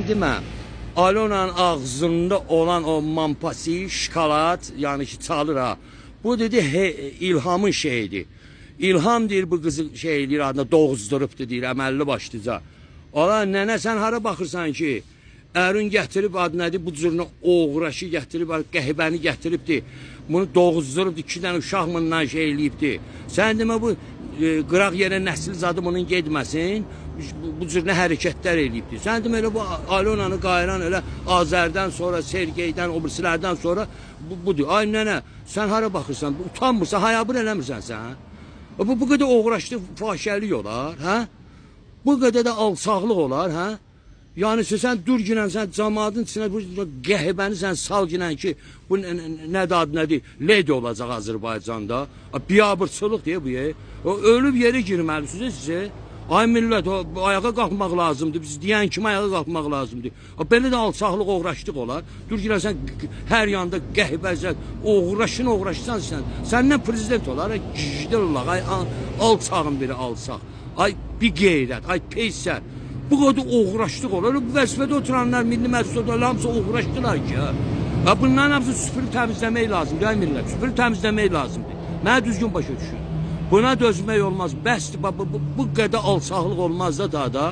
demə, Alona'nın ağzında olan o mampasi, şokolad, yani ki çalır ha. Bu dedi İlhamın şeyidir. İlham deyir bu kızı şey eləyir adına doğuzdurubdur deyir əməlli başlıca. Ola nənə sən hara baxırsan ki? Ərün gətirib adı nədir? Bu cürünə oğraşı gətirib, qəhbəni gətiribdir. Bunu doğuzdurubdur, 2 dənə uşaq bundan şey eləyibdir. Sən demə bu qıraq yerə nəsil zadı bunun getməsin. Bu cürünə hərəkətlər eləyibdir. Sən demə elə bu Alona'nı qayıran elə Azərdən sonra, Sergeydən, o birisilərdən sonra budur. Ay nənə, sən hara baxırsan? Utanmırsan, hayabır eləmirsən sən? Bu qədər oğraşlı fahişəlik olar, hə? Bu qədər də alçaqlıq olar, hə? Yəni sən dur ginən, sən cəmaatın içinə bu qəhbəni sən sal ginən ki, bu nədir adı nədir? Ledi olacaq Azərbaycanda. Biabırçılıq deyə bu yer. Ölüb yerə girməlisiniz sizə. Ay millət, ayağa qalxmaq lazımdır. Biz deyən kimi ayağa qalxmaq lazımdır. Belə də alçaqlıq, oğraşlıq olar. Dur ginən sən hər yanda qəhbəzət, oğraşırsan sən. Səndən prezident olar, gicdir olar. Ay alçağın biri alçaq. Ay bir qeyrət, ay peysər. Bu qədər oğraşlıq olar. Bu vəzifədə oturanlar, milli məclisdə hamısı oğraşdılar ki. Bunların hamısı süpürüb təmizləmək lazımdır, ay millət. Süpürüb təmizləmək lazımdır. Mənə düzgün başa düşün. Buna dözmək olmaz. Bəsdir, bu qədər alçaqlıq olmaz da daha da.